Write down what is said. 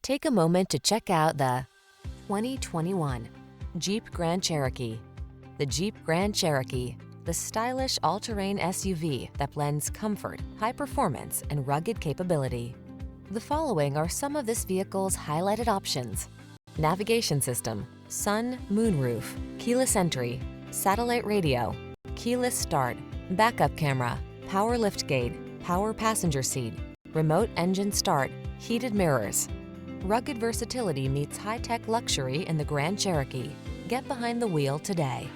Take a moment to check out the 2021 Jeep Grand Cherokee. The Jeep Grand Cherokee, the stylish all-terrain SUV that blends comfort, high performance, and rugged capability. The following are some of this vehicle's highlighted options: navigation system, sun, moonroof, keyless entry, satellite radio, keyless start, backup camera, power liftgate, power passenger seat, remote engine start, heated mirrors. Rugged versatility meets high-tech luxury in the Grand Cherokee. Get behind the wheel today.